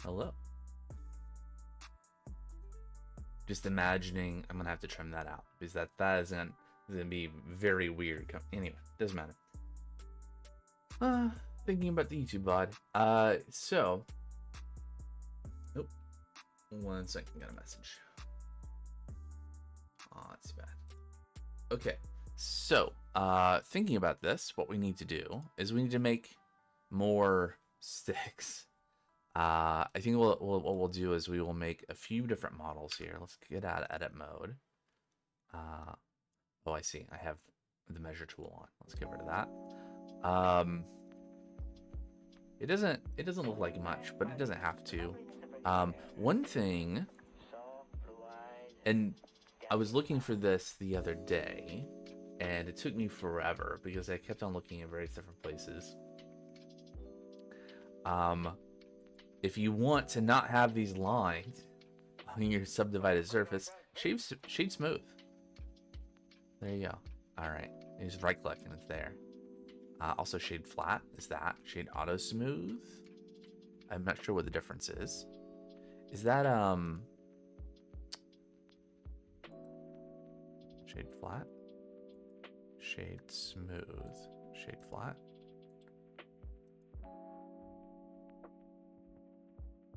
Hello. Just imagining I'm gonna have to trim that out because that isn't gonna be very weird. Anyway, doesn't matter. Thinking about the YouTube VOD. So, nope. 1 second, got a message. Oh, that's bad. Okay, so thinking about this, what we need to do is we need to make more sticks. I think what we'll do is we will make a few different models here. Let's get out of edit mode. Oh, I see. I have the measure tool on. Let's get rid of that. It doesn't look like much, but it doesn't have to. One thing, and I was looking for this the other day, and it took me forever because I kept on looking at various different places. If you want to not have these lines on your subdivided surface, shade smooth. There you go. All right, you just right click and it's there. Also shade flat is that. Shade auto smooth. I'm not sure what the difference is. Is that shade flat? Shade smooth. Shade flat.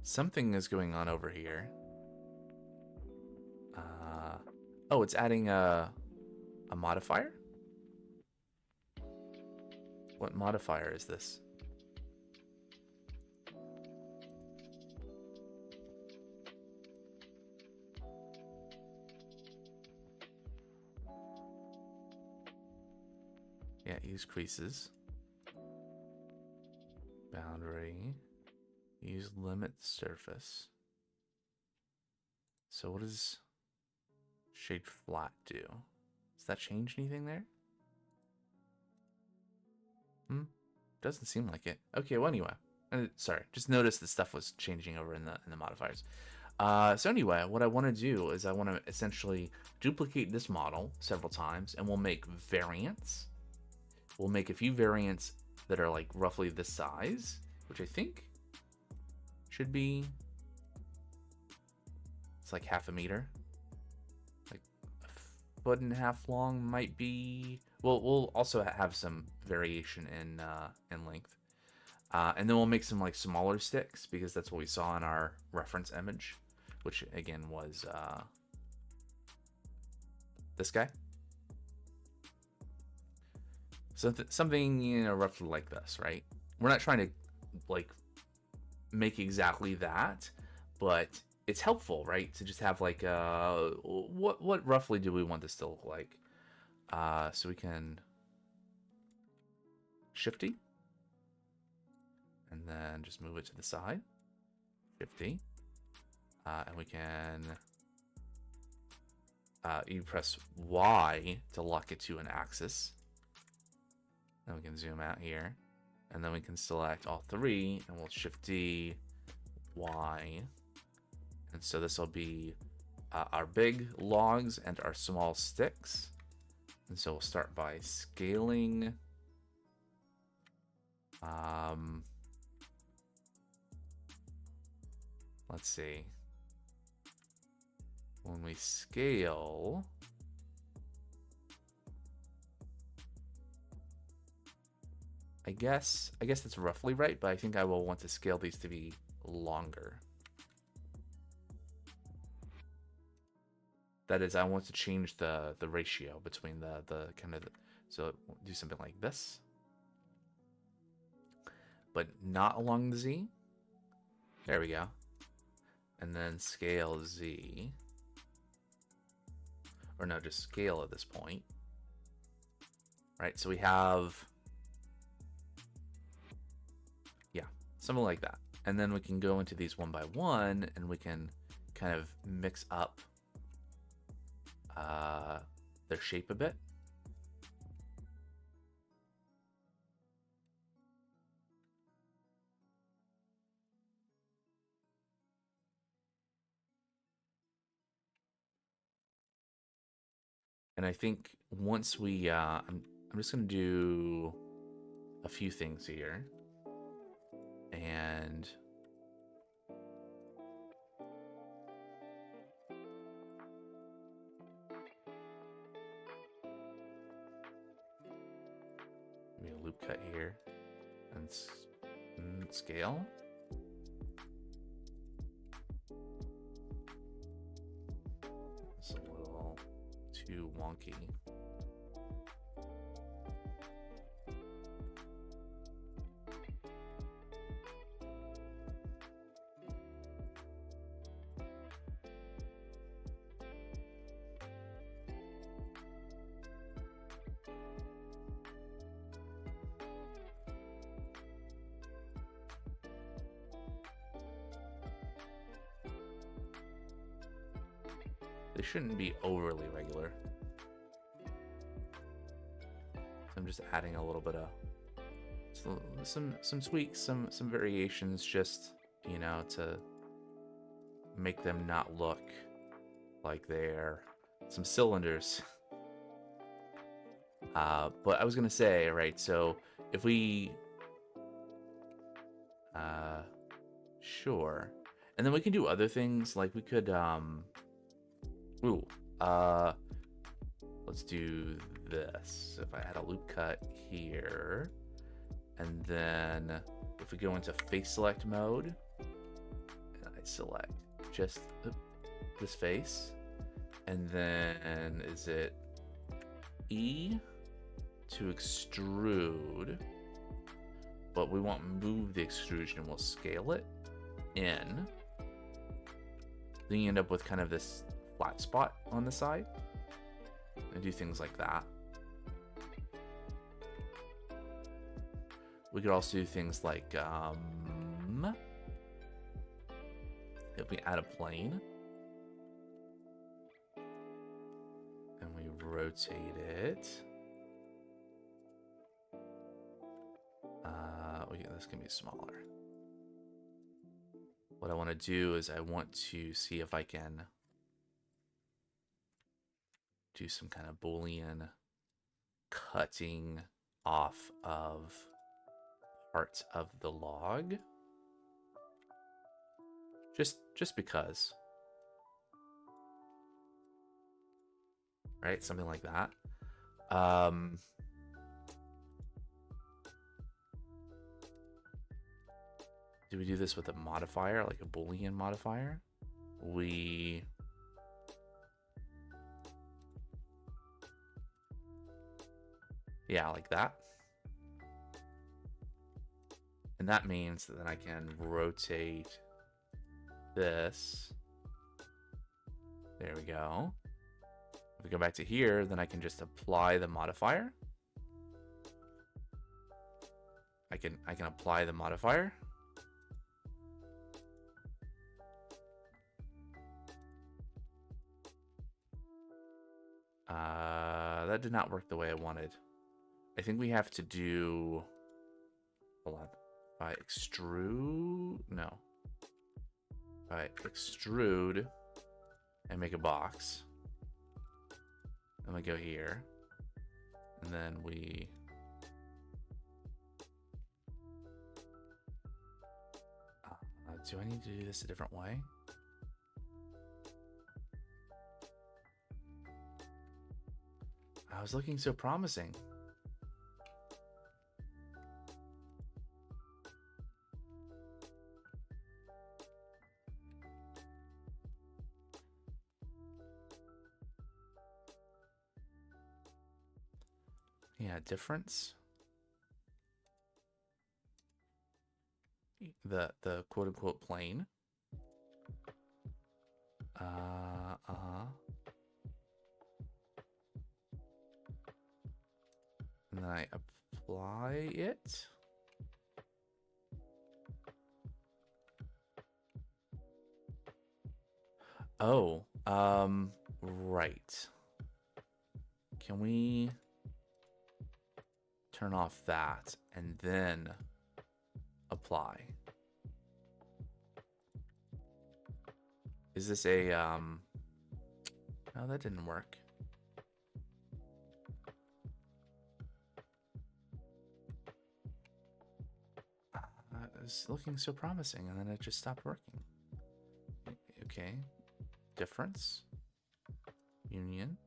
Something is going on over here. Oh, it's adding a modifier? What modifier is this? Yeah, use creases. Boundary. Use limit surface. So what does shade flat do? Does that change anything there? Doesn't seem like it. Okay, well anyway. Sorry, just noticed the stuff was changing over in the modifiers. So anyway, what I want to do is I want to essentially duplicate this model several times, and we'll make variants. We'll make a few variants that are like roughly this size, which I think should be, it's like 1/2 meter. Like 1.5 foot long might be. We'll also have some variation in length. And then we'll make some like smaller sticks because that's what we saw in our reference image, which again was this guy. So something, you know, roughly like this, right? We're not trying to like make exactly that, but it's helpful, right? To just have like what roughly do we want this to look like? So we can shifty, and then just move it to the side, shifty, and we can you press Y to lock it to an axis. Then we can zoom out here, and then we can select all three, and we'll shift D, Y, and so this will be our big logs and our small sticks. And so we'll start by scaling. Let's see. When we scale, I guess that's roughly right, but I think I will want to scale these to be longer. That is, I want to change the ratio between the kind of, so do something like this, but not along the Z. There we go. And then scale Z, or no, just scale at this point. Right, so we have, yeah, something like that. And then we can go into these one by one, and we can kind of mix up their shape a bit. And I think once we, I'm just gonna do a few things here, and loop cut here and scale. It's a little too wonky. They shouldn't be overly regular. So I'm just adding a little bit of some tweaks, some variations, just, you know, to make them not look like they're some cylinders. But I was gonna say, right, so if we sure, and then we can do other things, like we could let's do this. If I had a loop cut here, and then if we go into face select mode, and I select just this face, and then is it E to extrude, but we won't move the extrusion, we'll scale it in. Then you end up with kind of this flat spot on the side. And do things like that. We could also do things like if we add a plane and we rotate it, this can be smaller. What I want to do is I want to see if I can do some kind of Boolean cutting off of parts of the log. Just because. Right? Something like that. Do we do this with a modifier, like a Boolean modifier? Yeah, like that. And that means that then I can rotate this. There we go. If we go back to here, then I can just apply the modifier. I can apply the modifier. That did not work the way I wanted. I think we have to do, hold on, by extrude, no. By extrude and make a box. And we go here. And then we, do I need to do this a different way? I was looking so promising. Yeah, difference. The quote unquote plane. And then I apply it. Oh, right. Can we turn off that and then apply? Is this a, no, that didn't work. It's looking so promising, and then it just stopped working. Okay, difference, union.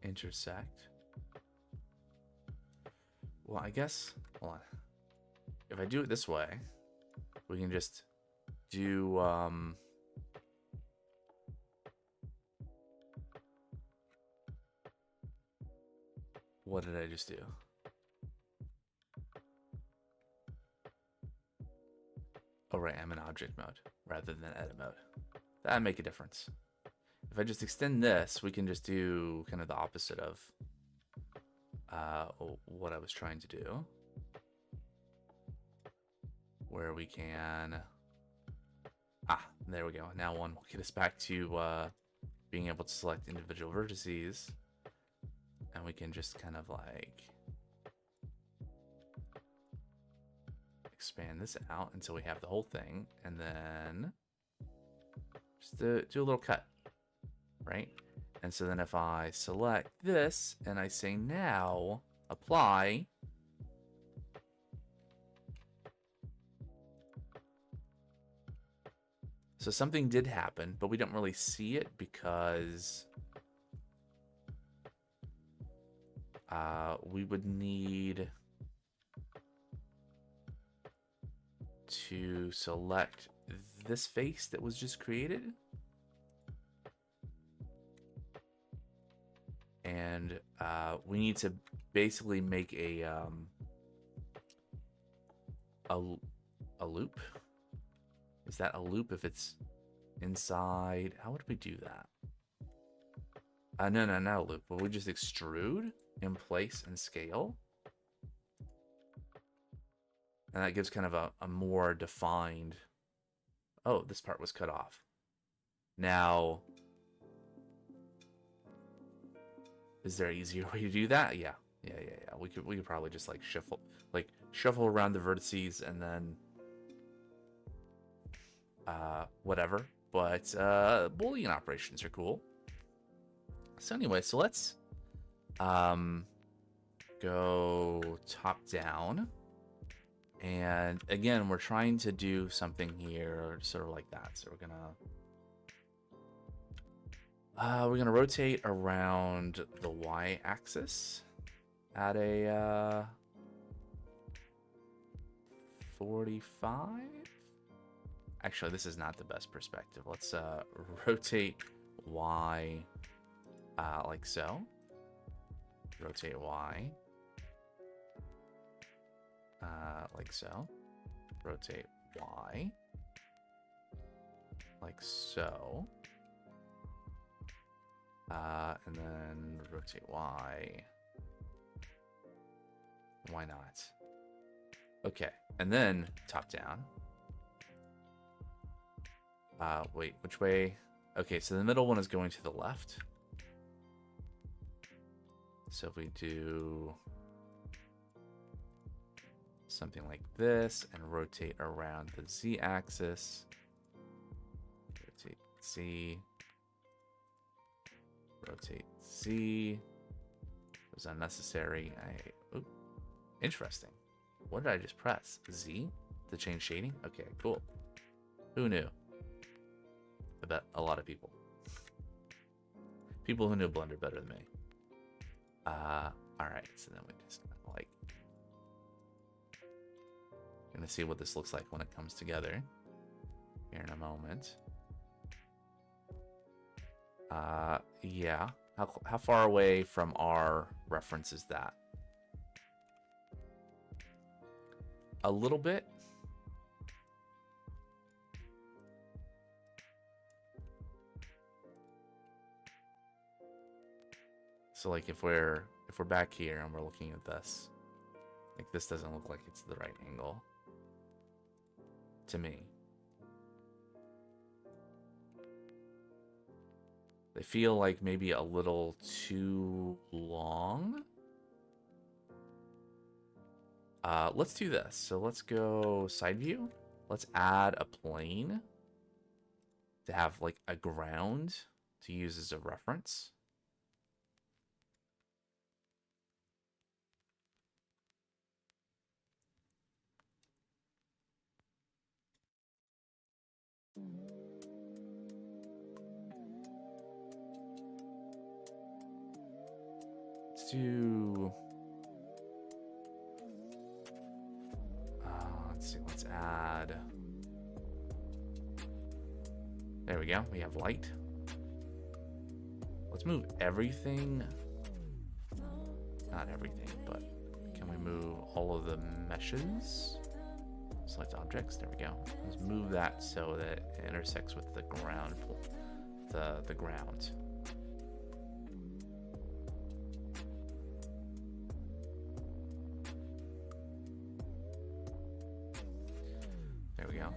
intersect. Well, I guess, hold on. If I do it this way, we can just do, what did I just do? Oh, right, I'm in object mode rather than edit mode. That'd make a difference. If I just extend this, we can just do kind of the opposite of what I was trying to do. Where we can... there we go. Now one will get us back to being able to select individual vertices. And we can just kind of like expand this out until we have the whole thing. And then just do a little cut, right? And so then if I select this and I say now, apply, so something did happen, but we don't really see it because we would need to select this face that was just created. And we need to basically make a loop. Is that a loop if it's inside? How would we do that? No, not a loop. But we just extrude in place and scale. And that gives kind of a more defined... Oh, this part was cut off. Now... Is there an easier way to do that? Yeah. We could probably just like shuffle around the vertices and then whatever. But Boolean operations are cool. So anyway, so let's go top down. And again, we're trying to do something here sort of like that. So we're gonna rotate around the y-axis at a 45. Actually, this is not the best perspective. Let's rotate y like so. Rotate y like so. Rotate y like so. And then rotate y. Why not? Okay, and then top down. Wait, which way? Okay, so the middle one is going to the left. So if we do something like this and rotate around the z-axis, rotate z, rotate z. It was unnecessary. Interesting. What did I just press? Z to change shading? Okay, cool. Who knew? I bet a lot of people. People who knew Blender better than me. Alright, so then we just like... Gonna see what this looks like when it comes together here in a moment. Yeah. How far away from our reference is that? A little bit. So like if we're back here and we're looking at this, like this doesn't look like it's the right angle to me. They feel like maybe a little too long. Let's do this. So let's go side view. Let's add a plane to have like a ground to use as a reference. do... let's see, let's add... There we go, we have light. Let's move everything. Not everything, but can we move all of the meshes? Select objects, there we go. Let's move that so that it intersects with the ground, the ground. There we go.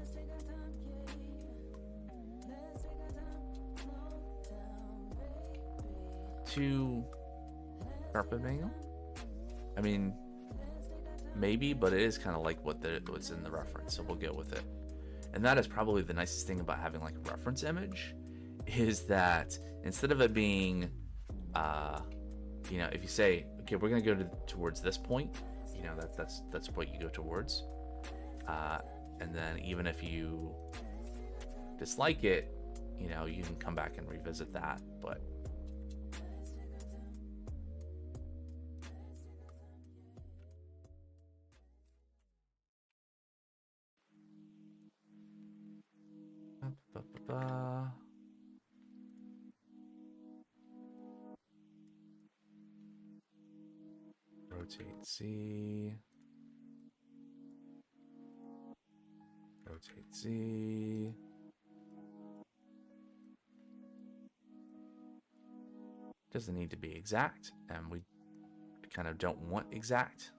To carpet manual? I mean, maybe, but it is kind of like what's in the reference, so we'll go with it. And that is probably the nicest thing about having like a reference image, is that instead of it being, you know, if you say, okay, we're gonna go towards this point, you know, that's what you go towards, and then even if you dislike it, you know, you can come back and revisit that, but. Rotate Z. Rotate Z. Doesn't need to be exact, and we kind of don't want exact.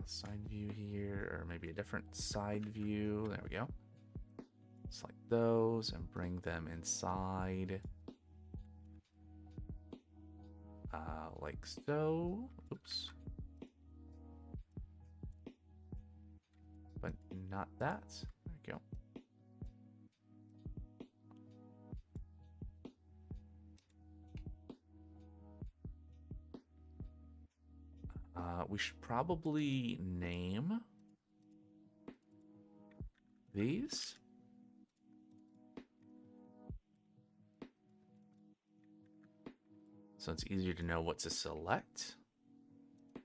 Side view here, or maybe a different side view. There we go. Select those and bring them inside. Like so. Oops. But not that. There we go. We should probably name these. So it's easier to know what to select. You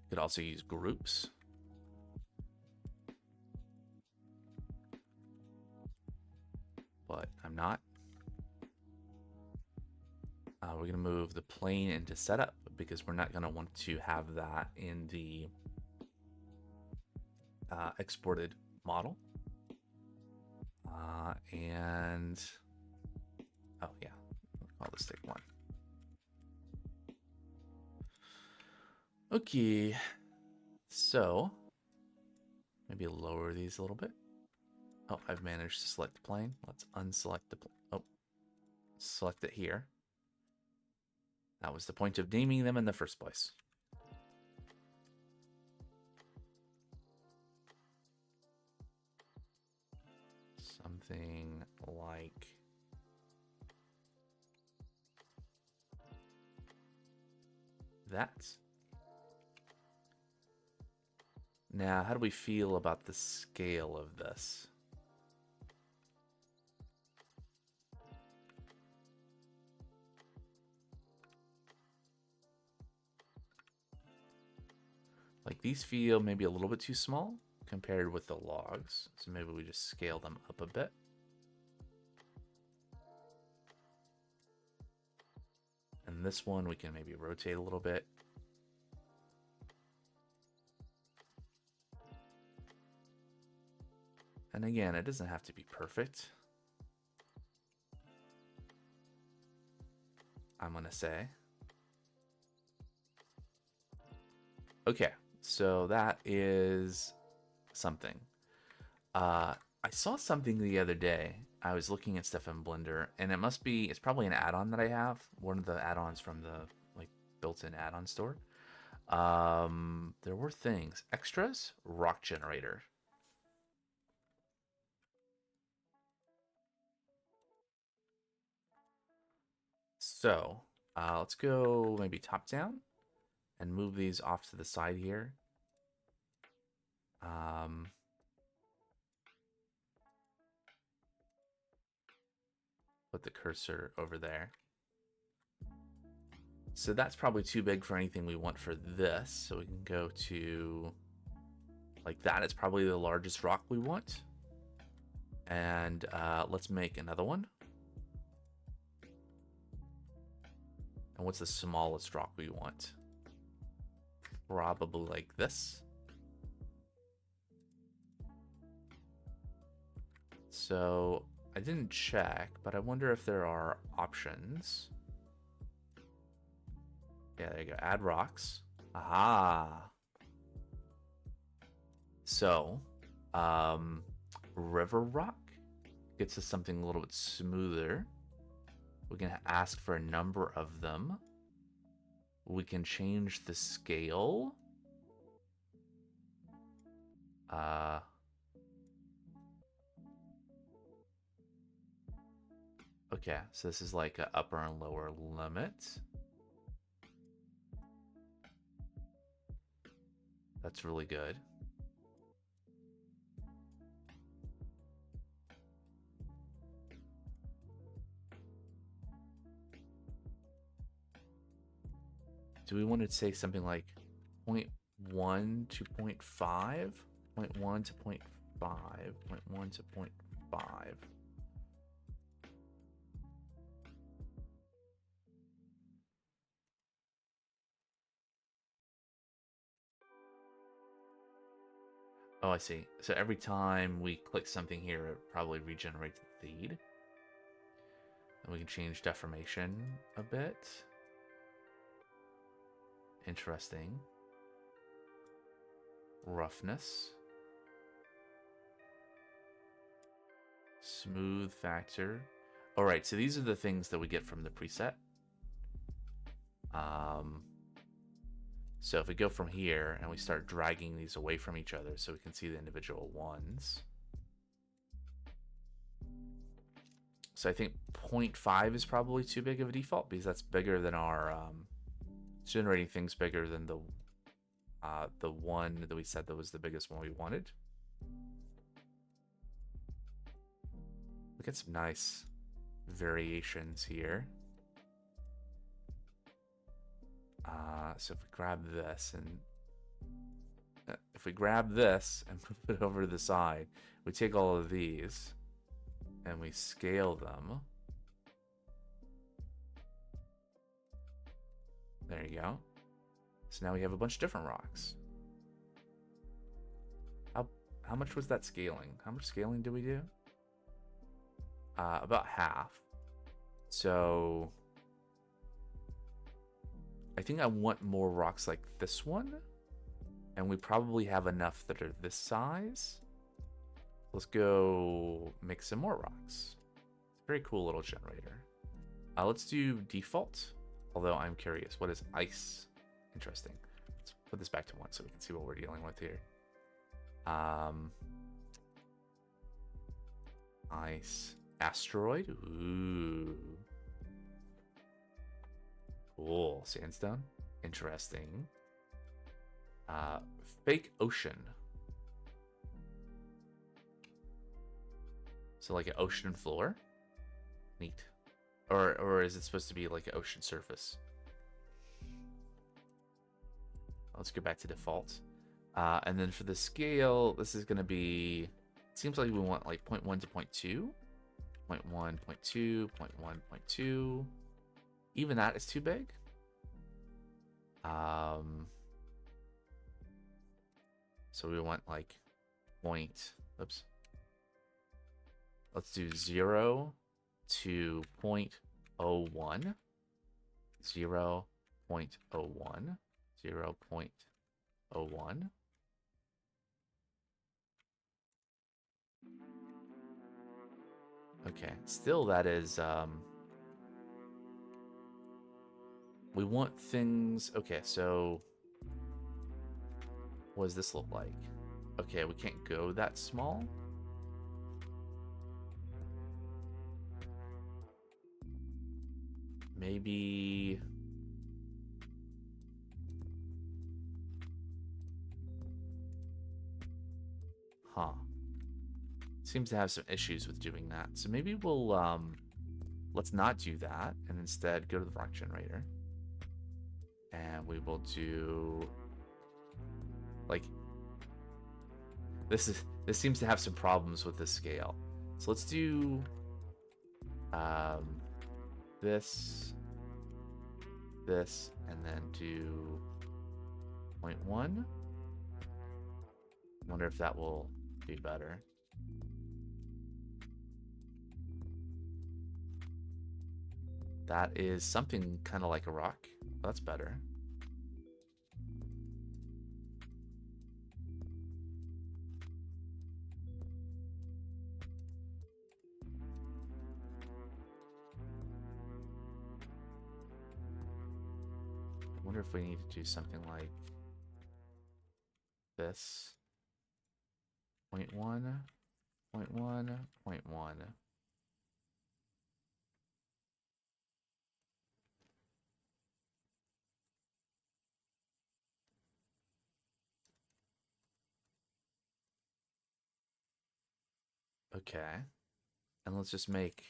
could also use groups. But I'm not. We're going to move the plane into setup because we're not going to want to have that in the exported model. And oh yeah, I'll just take one. Okay, so maybe lower these a little bit. Oh, I've managed to select the plane. Let's unselect the plane. Oh, select it here. That was the point of naming them in the first place. Something like that. Now, how do we feel about the scale of this? Like these feel maybe a little bit too small compared with the logs. So maybe we just scale them up a bit. And this one we can maybe rotate a little bit. And again, it doesn't have to be perfect. I'm gonna say. Okay, so that is something. I saw something the other day. I was looking at stuff in Blender, and it's probably an add-on that I have. One of the add-ons from the like built-in add-on store. There were things. Extras, rock generator. So let's go maybe top down and move these off to the side here. Put put the cursor over there. So that's probably too big for anything we want for this. So we can go to like that. It's probably the largest rock we want. And let's make another one. And what's the smallest rock we want? Probably like this. So I didn't check, but I wonder if there are options. Yeah, there you go. Add rocks. Aha. So, river rock gets us something a little bit smoother. We can ask for a number of them. We can change the scale. Okay, so this is like an upper and lower limit. That's really good. Do we want to say something like 0.1 to 0.5? 0.1 to 0.5, 0.1 to 0.5. Oh, I see. So every time we click something here, it probably regenerates the feed. And we can change deformation a bit. Interesting. Roughness. Smooth factor. All right, so these are the things that we get from the preset. So if we go from here and we start dragging these away from each other so we can see the individual ones. So I think 0.5 is probably too big of a default because that's bigger than our generating things bigger than the one that we said that was the biggest one we wanted. Look at some nice variations here. So if we grab this and move it over to the side, we take all of these and we scale them. There you go. So now we have a bunch of different rocks. How much was that scaling? How much scaling did we do? About half. So I think I want more rocks like this one. And we probably have enough that are this size. Let's go make some more rocks. It's a very cool little generator. Let's do default. Although I'm curious, what is ice? Interesting. Let's put this back to 1 so we can see what we're dealing with here. Ice. Asteroid. Ooh. Cool. Sandstone. Interesting. Fake ocean. So like an ocean floor. Neat. Or is it supposed to be like an ocean surface? Let's go back to default. And then for the scale, this is going to be... It seems like we want like 0.1 to 0.2. 0.1, 0.2, 0.1, 0.2. Even that is too big. So we want like oops. Let's do 0 to 0.01. 0.01. 0.01. Okay, still that is, we want things, okay, so what does this look like? Okay, we can't go that small. Maybe... Huh. Seems to have some issues with doing that. So maybe we'll let's not do that, and instead go to the rock generator. And we will do, like, this seems to have some problems with the scale. So let's do this, and then do 0.1. Wonder if that will be better. That is something kind of like a rock. That's better. I wonder if we need to do something like this. 0.1, 0.1, 0.1. Okay. And let's just make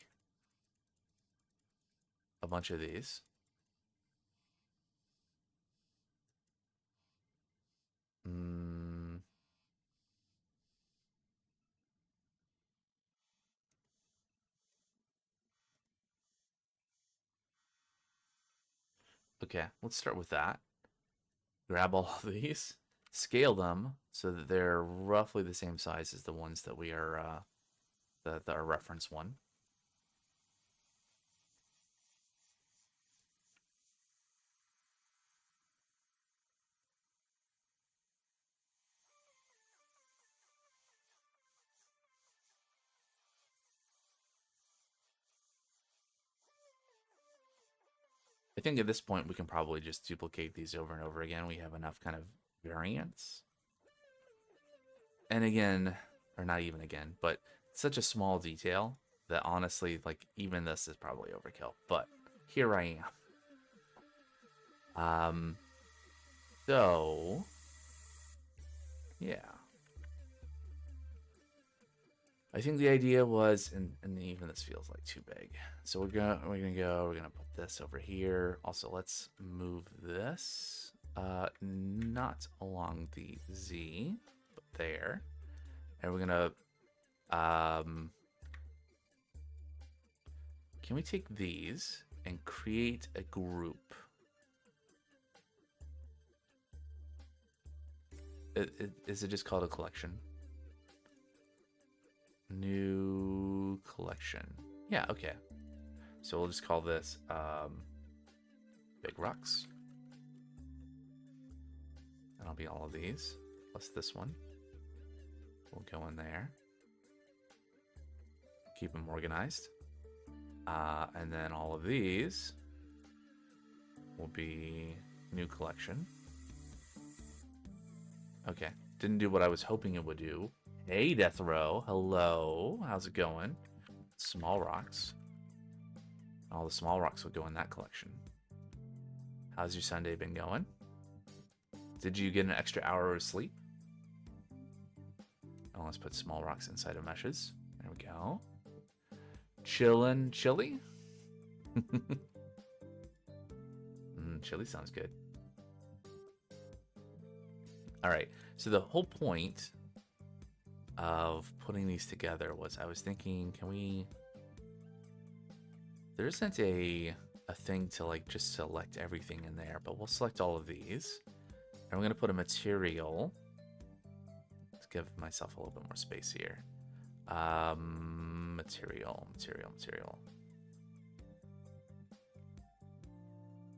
a bunch of these. Okay, let's start with that. Grab all of these, scale them so that they're roughly the same size as the ones that we are, our reference one. I think at this point we can probably just duplicate these over and over again. We have enough kind of variance. And again, or not even again, but such a small detail that honestly, like, even this is probably overkill. But here I am. So yeah. I think the idea was, and even this feels like too big. So we're gonna put this over here. Also, let's move this, not along the Z, but there. And we're gonna, can we take these and create a group? Is it just called a collection? New collection. Yeah, okay. So we'll just call this big rocks. And I'll be all of these, plus this one. We'll go in there. Keep them organized. And then all of these will be new collection. Okay, didn't do what I was hoping it would do. Hey, Death Row. Hello. How's it going? Small rocks. All the small rocks will go in that collection. How's your Sunday been going? Did you get an extra hour of sleep? Oh, let's put small rocks inside of meshes. There we go. Chillin' chili? Chili sounds good. All right. So the whole point of putting these together was I was thinking, can we... There isn't a thing to like just select everything in there, but we'll select all of these. And we're going to put a material. Let's give myself a little bit more space here. Material.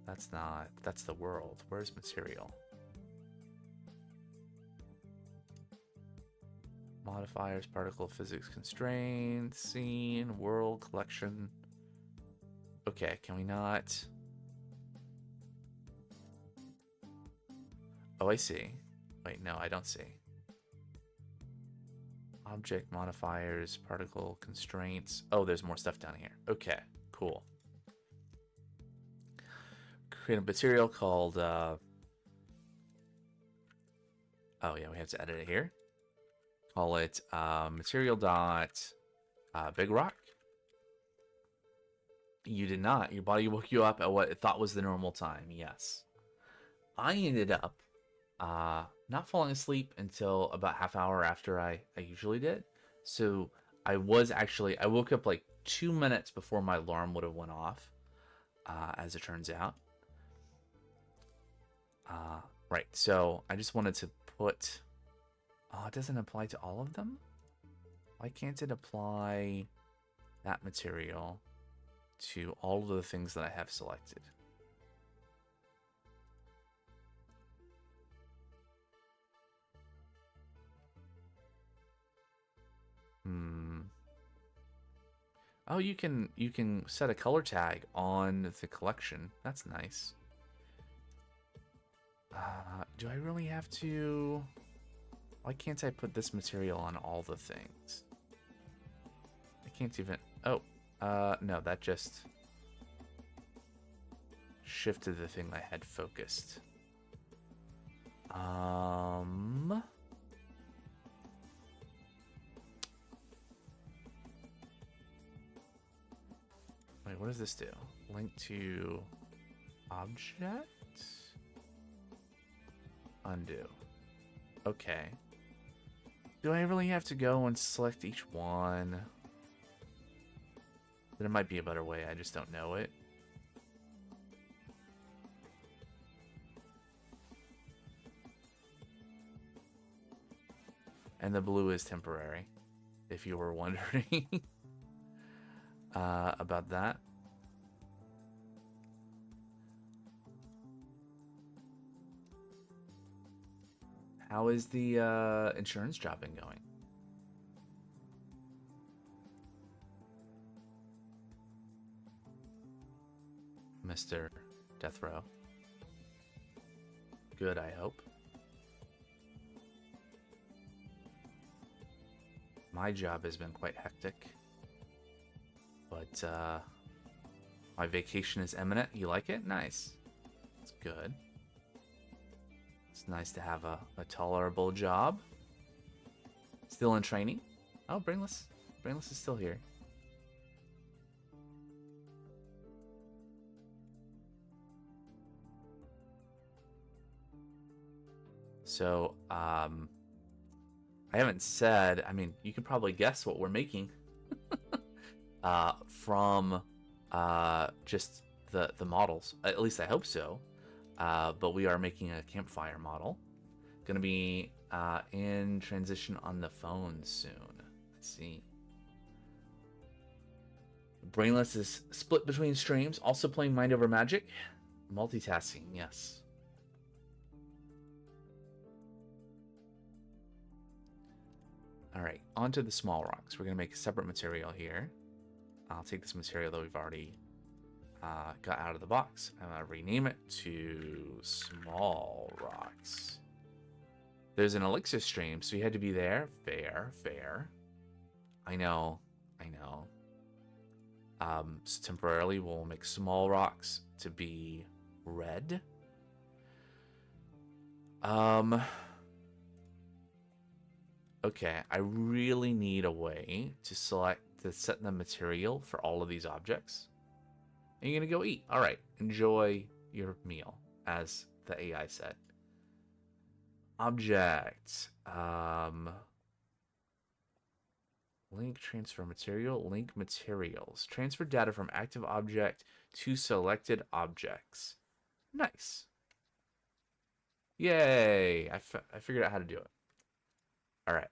That's the world. Where's material? Modifiers, particle physics constraints, scene, world, collection. Okay, can we not? Oh, I see. Wait, no, I don't see. Object modifiers, particle constraints. Oh, there's more stuff down here. Okay, cool. Create a material called, oh yeah, we have to edit it here. Call it material dot big rock. You did not. Your body woke you up at what it thought was the normal time. Yes. I ended up not falling asleep until about half hour after I usually did. So I woke up like 2 minutes before my alarm would have went off, as it turns out. Right, so I just wanted to put... Oh, it doesn't apply to all of them? Why can't it apply that material to all of the things that I have selected? Oh, you can set a color tag on the collection. That's nice. Do I really have to? Why can't I put this material on all the things? I can't even... Oh, no, that just shifted the thing I had focused. Wait, what does this do? Link to object? Undo. Okay. Do I really have to go and select each one? There might be a better way, I just don't know it. And the blue is temporary, if you were wondering about that. How is the insurance job been going? Mr. Death Row. Good, I hope. My job has been quite hectic. But my vacation is imminent. You like it? Nice. It's good. It's nice to have a tolerable job. Still in training. Oh, Brainless. Brainless is still here. So, I haven't said, I mean, you can probably guess what we're making from just the models. At least I hope so. But we are making a Campfire model. Going to be in transition on the phone soon. Let's see. Brainless is split between streams, also playing Mind Over Magic. Multitasking, yes. Alright, onto the small rocks. We're going to make a separate material here. I'll take this material that we've already got out of the box. I'm going to rename it to small rocks. There's an elixir stream, so you had to be there. Fair. I know. So temporarily, we'll make small rocks to be red. Okay, I really need a way to set the material for all of these objects. And you're gonna go eat. All right, enjoy your meal, as the AI said. Object. Link transfer material. Link materials. Transfer data from active object to selected objects. Nice. Yay! I figured out how to do it. All right.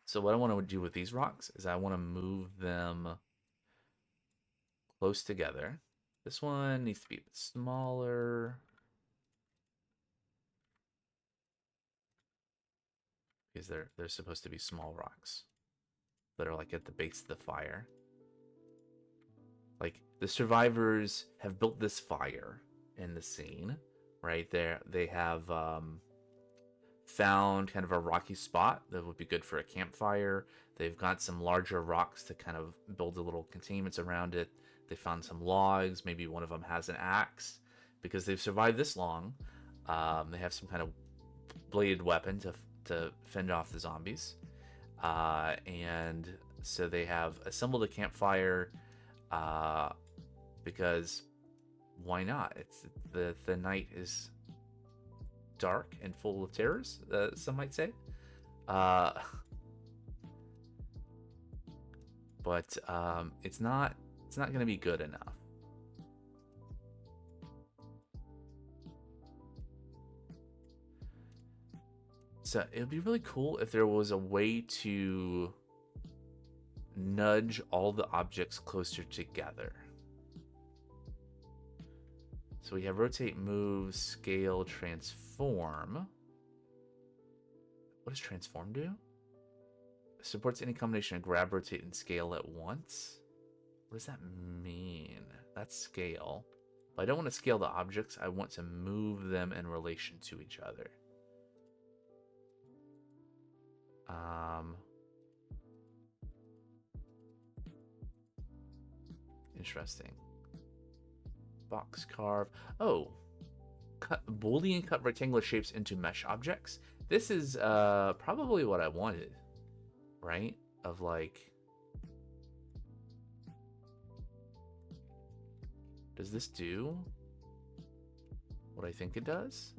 So what I want to do with these rocks is I want to move them close together. This one needs to be a bit smaller. Because they're supposed to be small rocks that are like at the base of the fire. Like the survivors have built this fire in the scene, right? They have found kind of a rocky spot that would be good for a campfire. They've got some larger rocks to kind of build a little containments around it. They found some logs. Maybe one of them has an axe. Because they've survived this long, they have some kind of bladed weapon to fend off the zombies. And so they have assembled a campfire. Because why not? It's the night is dark and full of terrors, some might say. Uh, but it's not going to be good enough. So it would be really cool if there was a way to nudge all the objects closer together. So we have rotate, move, scale, transform. What does transform do? Supports any combination of grab, rotate, and scale at once. What does that mean? That's scale. But I don't want to scale the objects. I want to move them in relation to each other. Interesting. Box carve. Oh, Boolean cut rectangular shapes into mesh objects. This is probably what I wanted, right? Of like, does this do what I think it does?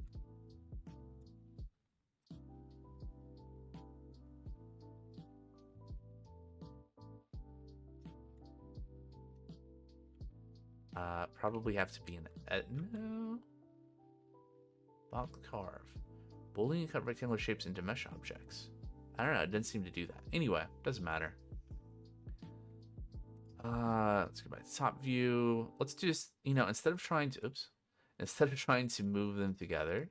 Probably have to be an no. Box carve. Boolean cut rectangular shapes into mesh objects. I don't know, it didn't seem to do that. Anyway, doesn't matter. Let's go back to top view. Let's just, instead of trying to move them together.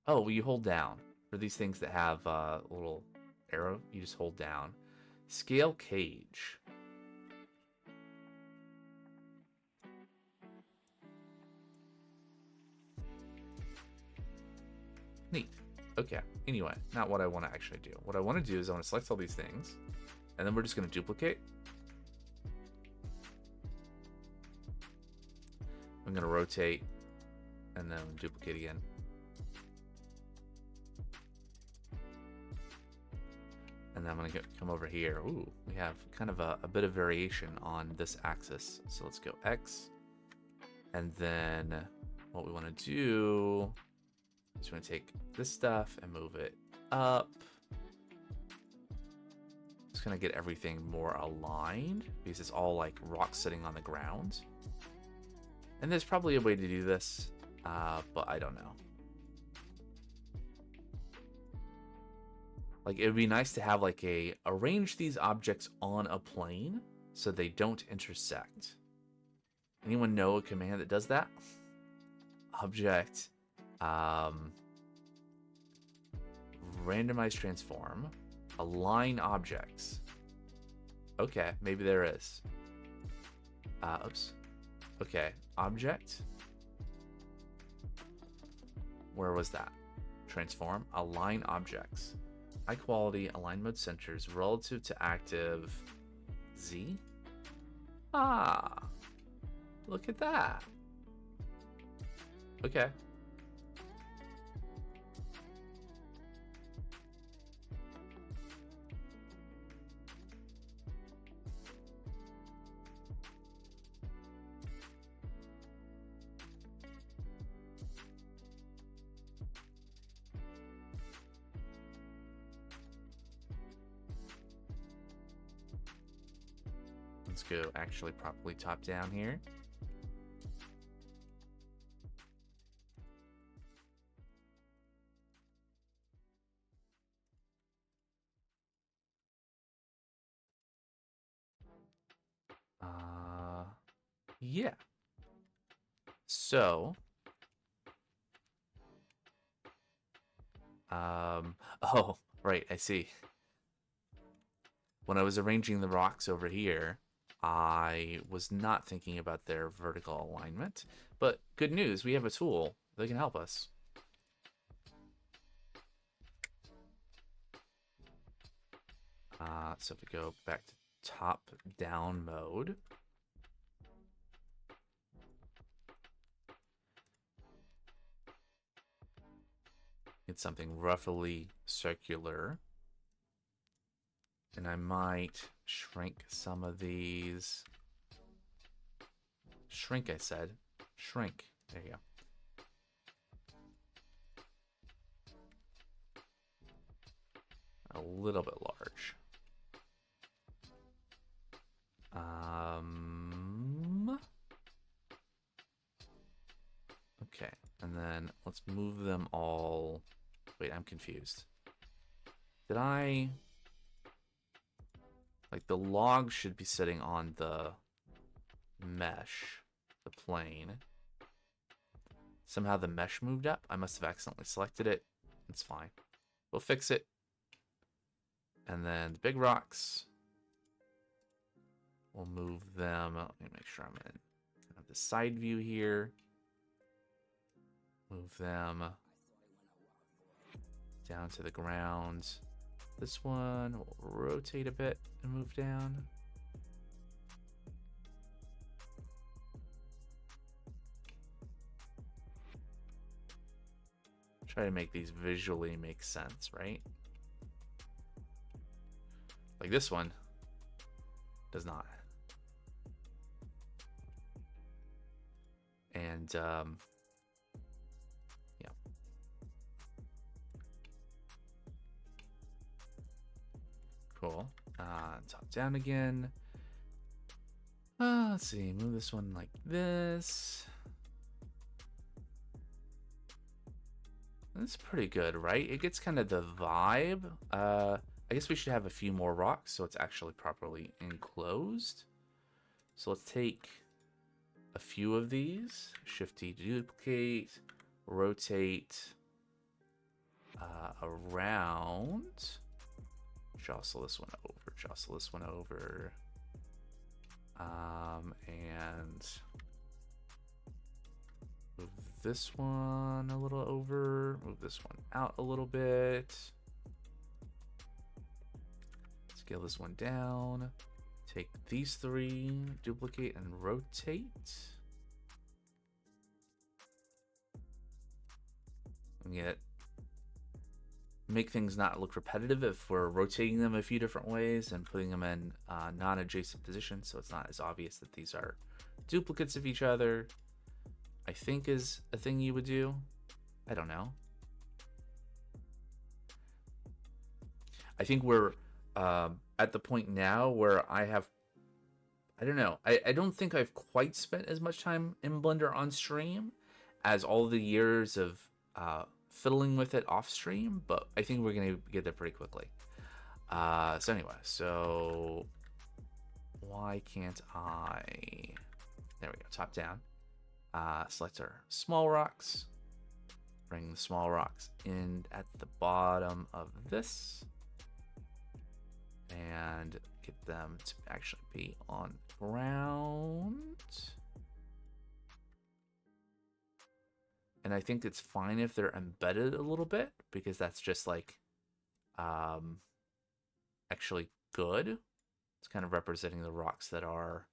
Oh, well, you hold down. For these things that have a little arrow, you just hold down. Scale cage. Neat. Okay. Anyway, not what I want to actually do. What I want to do is I want to select all these things, and then we're just going to duplicate. I'm going to rotate, and then duplicate again. And then I'm going to come over here. Ooh, we have kind of a bit of variation on this axis. So let's go X. And then what we want to do is we're going to take this stuff and move it up. Just going to get everything more aligned because it's all like rocks sitting on the ground. And there's probably a way to do this, but I don't know. Like, it would be nice to have like arrange these objects on a plane so they don't intersect. Anyone know a command that does that? Object, randomize transform, align objects. Okay, maybe there is. Oops. Okay, object. Where was that? Transform, align objects. High quality, align mode centers relative to active Z. Ah, look at that. Okay. Let's go actually properly top down here. Yeah. So, oh, right, I see. When I was arranging the rocks over here, I was not thinking about their vertical alignment, but good news, we have a tool that can help us. So if we go back to top down mode, get something roughly circular. And I might shrink some of these Shrink, I said. Shrink. There you go. A little bit large. Okay, and then let's move them all. Wait, I'm confused. Did I... Like, the log should be sitting on the mesh, the plane. Somehow the mesh moved up. I must have accidentally selected it. It's fine. We'll fix it. And then the big rocks, we'll move them. Let me make sure I'm in kind of the side view here. Move them down to the ground. This one will rotate a bit and move down. Try to make these visually make sense, right? Like this one does not. And yeah. Cool. Top down again. Let's see, move this one like this. That's pretty good, right? It gets kind of the vibe. I guess we should have a few more rocks so it's actually properly enclosed. So let's take a few of these. Shift T to duplicate, rotate around. Jostle this one over, jostle this one over. And move this one a little over, move this one out a little bit. Scale this one down. Take these three, duplicate and rotate. And yet, make things not look repetitive if we're rotating them a few different ways and putting them in non-adjacent positions, so it's not as obvious that these are duplicates of each other. I think is a thing you would do. I don't know. I think we're at the point now where I don't know. I don't think I've quite spent as much time in Blender on stream as all the years of fiddling with it off stream, but I think we're gonna get there pretty quickly. So anyway, so why can't I? There we go. Top down. Select our small rocks. Bring the small rocks in at the bottom of this. And get them to actually be on ground. And I think it's fine if they're embedded a little bit, because that's just like actually good. It's kind of representing the rocks that are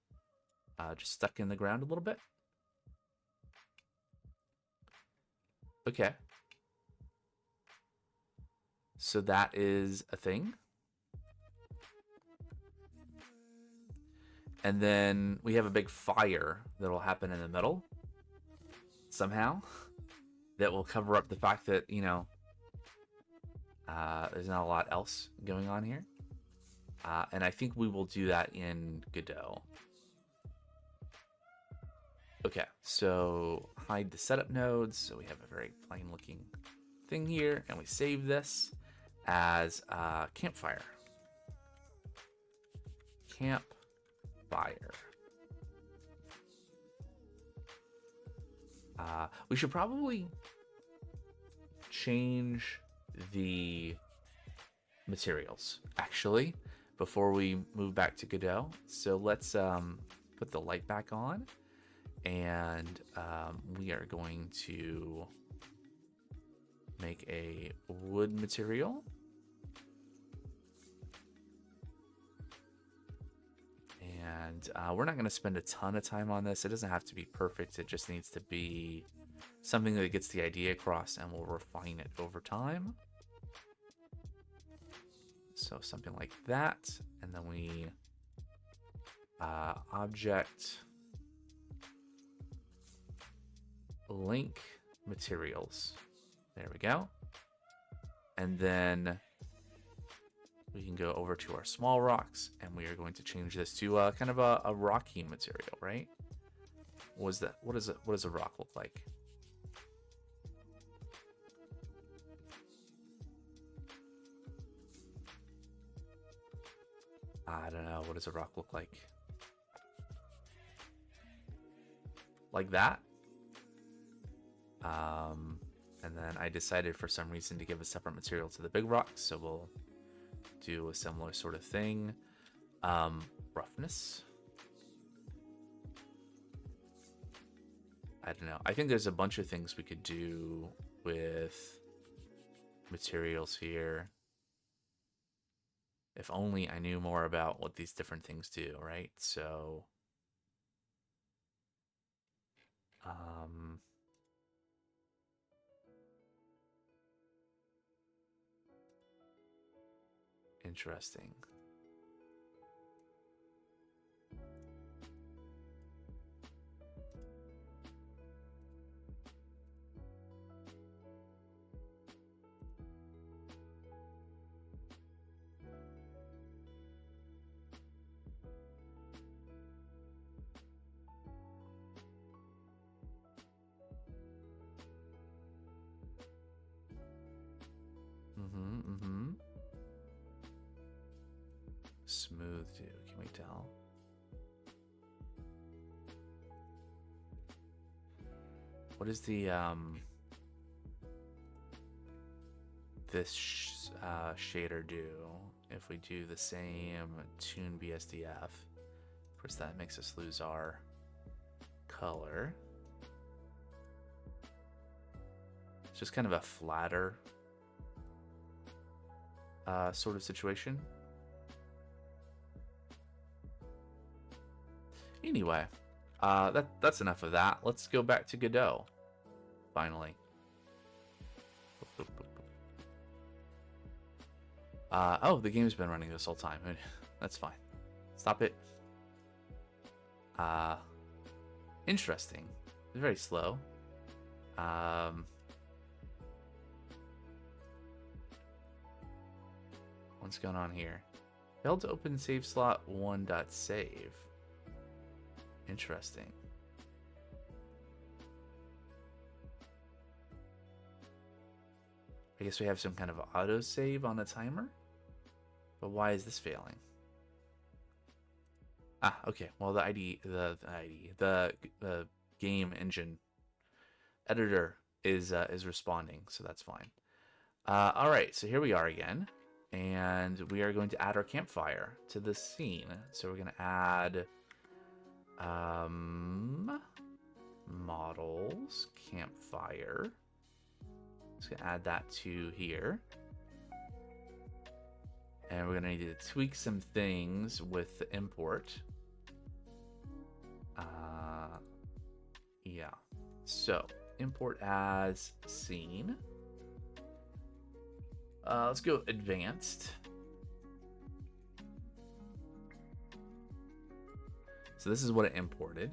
just stuck in the ground a little bit. Okay. So that is a thing. And then we have a big fire that'll happen in the middle somehow that will cover up the fact that, you know, there's not a lot else going on here. And I think we will do that in Godot. Okay, so hide the setup nodes. So we have a very plain looking thing here, and we save this as Campfire. Campfire. We should probably change the materials, actually, before we move back to Godot. So let's put the light back on. And we are going to make a wood material. And we're not going to spend a ton of time on this. It doesn't have to be perfect. It just needs to be something that gets the idea across, and we'll refine it over time. So something like that. And then we object link materials. There we go. And then we can go over to our small rocks, and we are going to change this to kind of a rocky material, right? What is that? What does a rock look like? I don't know. What does a rock look like? Like that? And then I decided for some reason to give a separate material to the big rocks, so we'll do a similar sort of thing. Roughness. I don't know. I think there's a bunch of things we could do with materials here. If only I knew more about what these different things do, right? So, interesting. Smooth too, can we tell? What is the this shader do if we do the same tune BSDF? Of course, that makes us lose our color. It's just kind of a flatter sort of situation. Anyway, that's enough of that. Let's go back to Godot. Finally. Oh, the game's been running this whole time. That's fine. Stop it. Interesting. It's very slow. What's going on here? Failed to open save slot 1.save. Interesting. I guess we have some kind of autosave on the timer. But why is this failing? Ah, okay. Well, the game engine editor is responding, so that's fine. All right, so here we are again, and we are going to add our campfire to the scene. So we're going to add models campfire. Just gonna add that to here. And we're gonna need to tweak some things with the import. Yeah. So import as scene. Let's go advanced. So this is what it imported.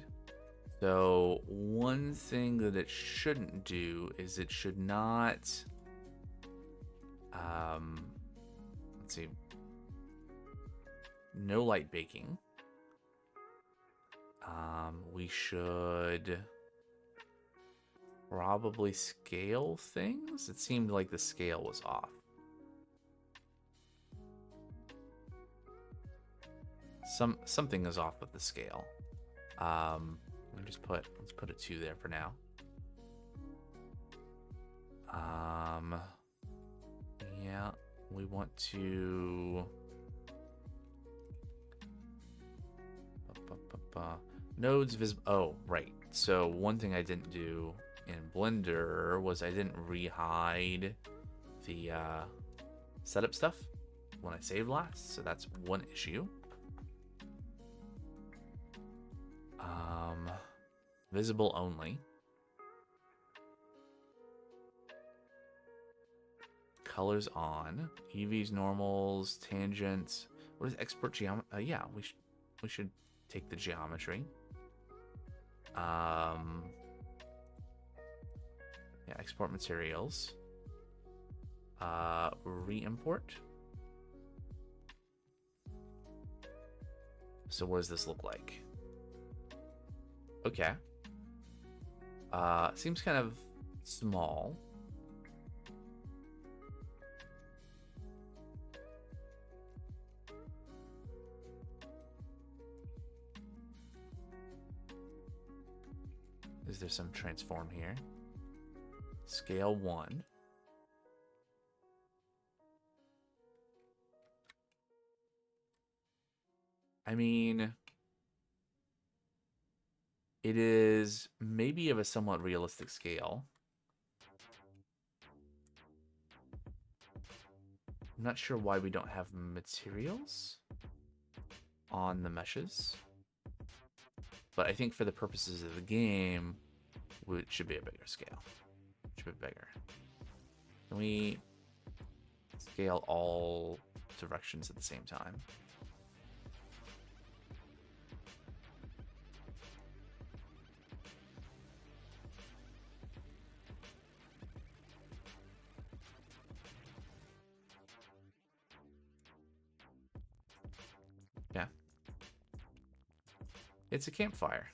So one thing that it shouldn't do is it should not, let's see, no light baking. We should probably scale things. It seemed like the scale was off. Something is off with the scale. Let's put a 2 there for now. Yeah, we want to nodes visible. Oh, right. So one thing I didn't do in Blender was I didn't re-hide the setup stuff when I saved last. So that's one issue. Visible only. Colors on. EVs, normals, tangents. What is export geometry? Yeah, we should take the geometry. Yeah, export materials. Re-import. So what does this look like? Okay. Seems kind of small. Is there some transform here? Scale 1. I mean, it is maybe of a somewhat realistic scale. I'm not sure why we don't have materials on the meshes. But I think for the purposes of the game, it should be a bigger scale. It should be bigger. Can we scale all directions at the same time? Yeah. It's a campfire.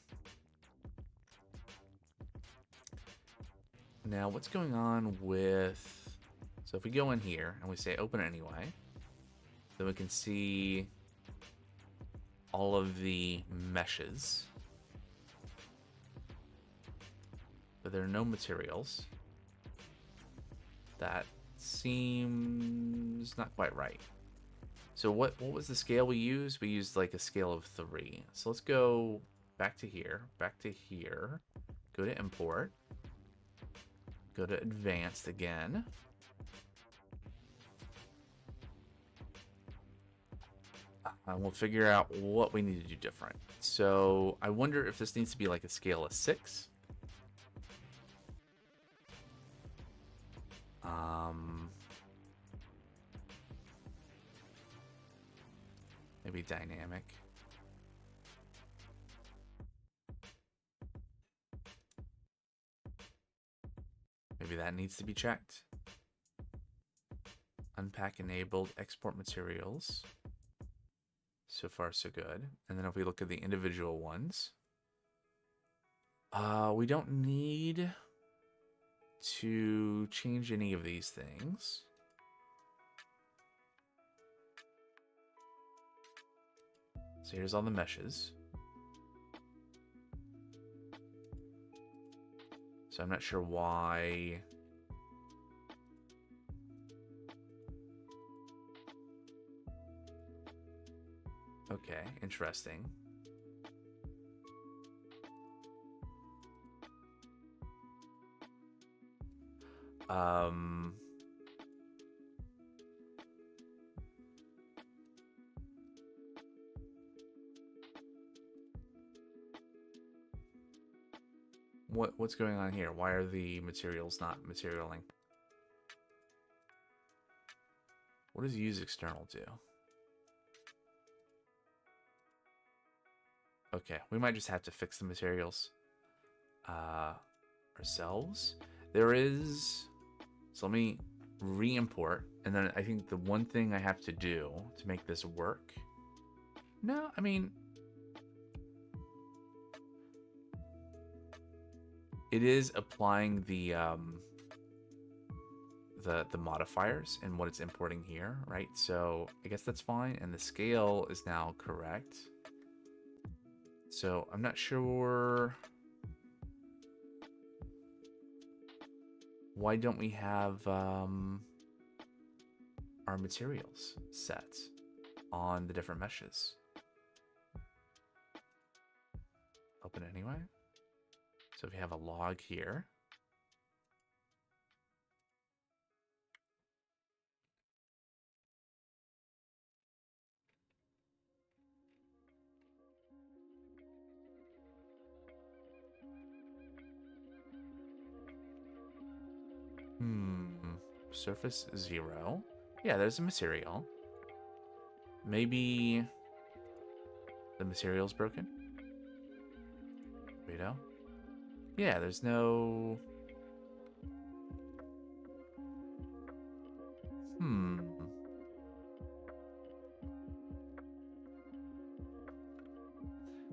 Now, what's going on with... So if we go in here and we say open anyway, then we can see all of the meshes. But there are no materials. That seems not quite right. So what was the scale we used? We used like a scale of 3. So let's go back to here, go to import, go to advanced again. And we'll figure out what we need to do different. So I wonder if this needs to be like a scale of 6. Maybe dynamic. Maybe that needs to be checked. Unpack enabled, export materials. So far, so good. And then if we look at the individual ones, we don't need to change any of these things. So here's all the meshes. So I'm not sure why. Okay, interesting. What's going on here? Why are the materials not materialing? What does use external do? Okay, we might just have to fix the materials ourselves. There is... So let me re-import, and then I think the one thing I have to do to make this work... No, I mean... It is applying the modifiers and what it's importing here, right? So I guess that's fine, and the scale is now correct. So I'm not sure... Why don't we have our materials set on the different meshes? Open anyway. So if we have a log here. Surface 0. Yeah, there's a material. Maybe the material's broken? Guido? Yeah, there's no...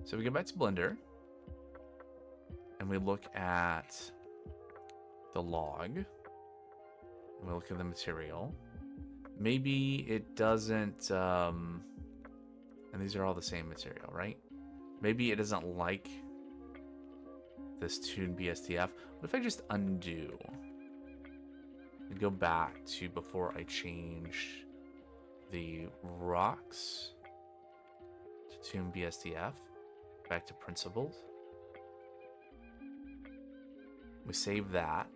So we go back to Blender, and we look at the log, and we look at the material. Maybe it doesn't, and these are all the same material, right? Maybe it doesn't like this tune BSDF. What if I just undo and go back to before I change the rocks to tune BSDF, back to principled. We save that.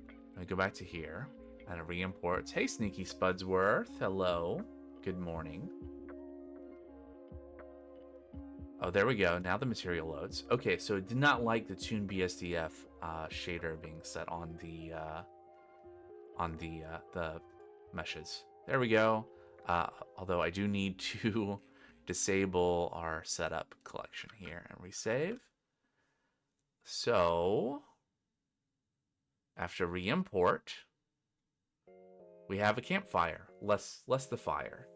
And we go back to here and it re-imports. Hey, Sneaky Spudsworth. Hello. Good morning. Oh, there we go. Now the material loads. Okay, so it did not like the tune BSDF shader being set on the meshes. There we go. Although I do need to disable our setup collection here and resave. So after re-import, we have a campfire, less the fire.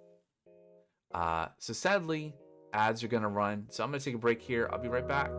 So sadly, ads are going to run. So I'm going to take a break here. I'll be right back.